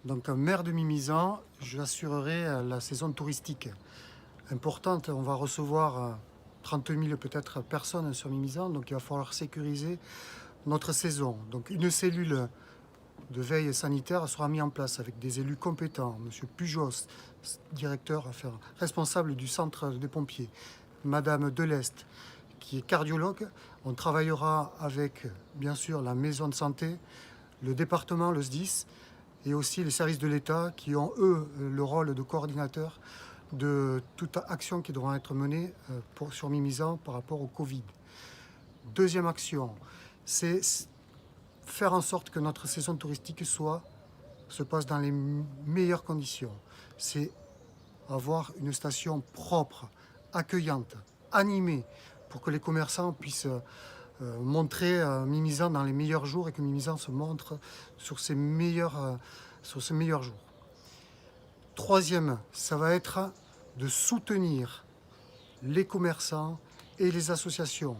Donc, maire de Mimizan, j'assurerai la saison touristique importante. On va recevoir 30 000 peut-être personnes sur Mimizan, donc il va falloir sécuriser notre saison. Donc, une cellule de veille sanitaire sera mise en place avec des élus compétents. Monsieur Pujos, directeur, enfin, responsable du centre des pompiers. Madame Delest, qui est cardiologue. On travaillera avec, bien sûr, la maison de santé, le département, le SDIS, et aussi les services de l'État qui ont, eux, le rôle de coordinateur de toute action qui devra être menée sur Mimizan par rapport au Covid. Deuxième action, c'est faire en sorte que notre saison touristique se passe dans les meilleures conditions. C'est avoir une station propre, accueillante, animée, pour que les commerçants puissent montrer Mimizan dans les meilleurs jours et que Mimizan se montre sur ses meilleurs jours. Troisième, ça va être de soutenir les commerçants et les associations.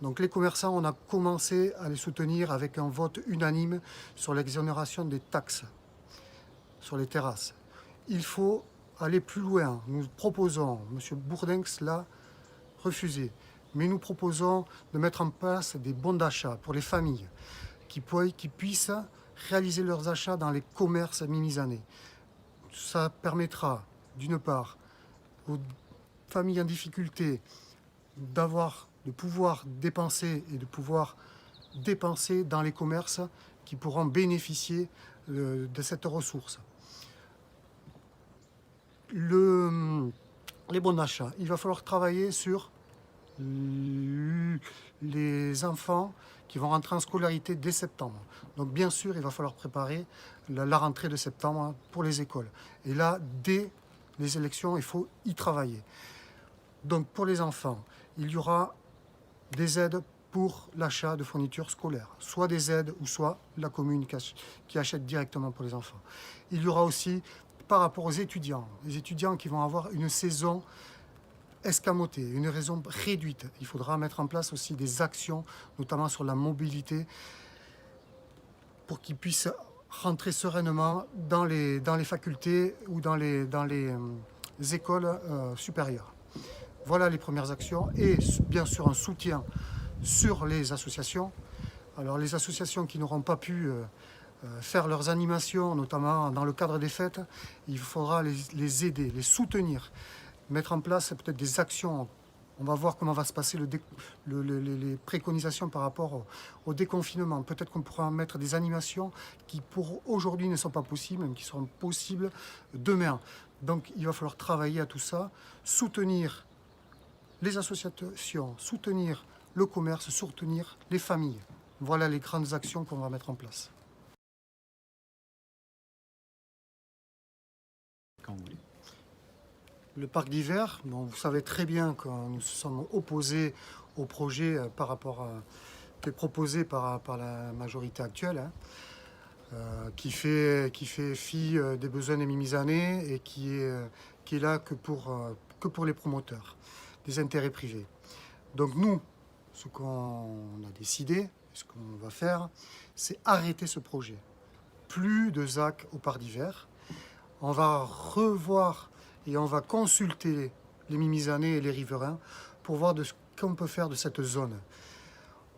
Donc les commerçants, on a commencé à les soutenir avec un vote unanime sur l'exonération des taxes sur les terrasses. Il faut aller plus loin. Nous proposons, M. Bourdinx l'a refusé, mais nous proposons de mettre en place des bons d'achat pour les familles qui puissent réaliser leurs achats dans les commerces mimizanais. Ça permettra, d'une part, aux familles en difficulté de pouvoir dépenser et de pouvoir dépenser dans les commerces qui pourront bénéficier de cette ressource. Les bons d'achat, il va falloir travailler sur les enfants qui vont rentrer en scolarité dès septembre. Donc bien sûr, il va falloir préparer la rentrée de septembre pour les écoles. Et là, dès les élections, il faut y travailler. Donc pour les enfants, il y aura des aides pour l'achat de fournitures scolaires, soit des aides ou soit la commune qui achète directement pour les enfants. Il y aura aussi, par rapport aux étudiants, les étudiants qui vont avoir une saison escamotée, une raison réduite. Il faudra mettre en place aussi des actions, notamment sur la mobilité, pour qu'ils puissent rentrer sereinement dans les facultés ou dans les écoles supérieures. Voilà les premières actions et bien sûr un soutien sur les associations. Alors les associations qui n'auront pas pu faire leurs animations, notamment dans le cadre des fêtes, il faudra les aider, les soutenir, mettre en place peut-être des actions. On va voir comment va se passer les préconisations par rapport au déconfinement. Peut-être qu'on pourra mettre des animations qui pour aujourd'hui ne sont pas possibles, mais qui seront possibles demain. Donc il va falloir travailler à tout ça, soutenir les associations, soutenir le commerce, soutenir les familles. Voilà les grandes actions qu'on va mettre en place. Quand vous voulez. Le parc d'hiver, bon, vous savez très bien que nous sommes opposés au projet qui est proposé par la majorité actuelle, qui fait fi des besoins des Mimizanais et qui est là que pour les promoteurs, des intérêts privés. Donc nous, ce qu'on a décidé, ce qu'on va faire, c'est arrêter ce projet. Plus de ZAC au parc d'hiver. On va revoir et on va consulter les Mimizanais et les riverains pour voir ce qu'on peut faire de cette zone.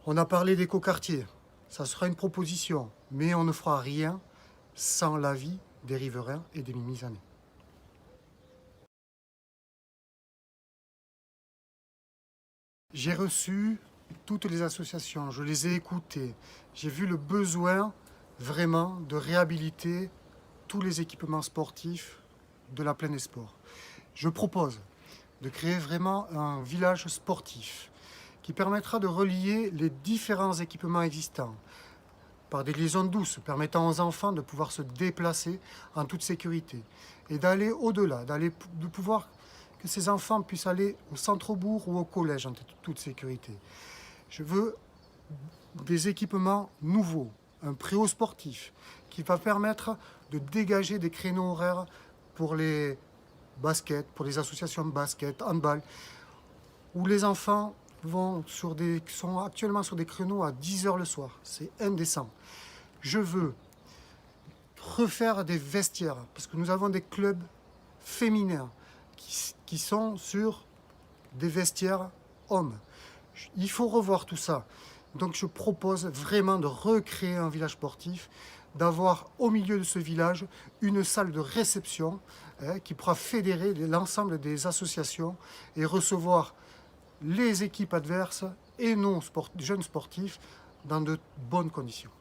On a parlé d'écoquartier, ça sera une proposition, mais on ne fera rien sans l'avis des riverains et des Mimizanais. J'ai reçu toutes les associations, je les ai écoutées, j'ai vu le besoin vraiment de réhabiliter tous les équipements sportifs de la Plaine des Sports. Je propose de créer vraiment un village sportif qui permettra de relier les différents équipements existants par des liaisons douces permettant aux enfants de pouvoir se déplacer en toute sécurité et d'aller au-delà, de pouvoir que ces enfants puissent aller au centre-bourg ou au collège en toute sécurité. Je veux des équipements nouveaux, un préau sportif qui va permettre de dégager des créneaux horaires pour les baskets, pour les associations de basket, handball, où les enfants sont actuellement sur des créneaux à 10 h le soir. C'est indécent. Je veux refaire des vestiaires, parce que nous avons des clubs féminins qui sont sur des vestiaires hommes. Il faut revoir tout ça. Donc je propose vraiment de recréer un village sportif, d'avoir au milieu de ce village une salle de réception qui pourra fédérer l'ensemble des associations et recevoir les équipes adverses et nos jeunes sportifs dans de bonnes conditions.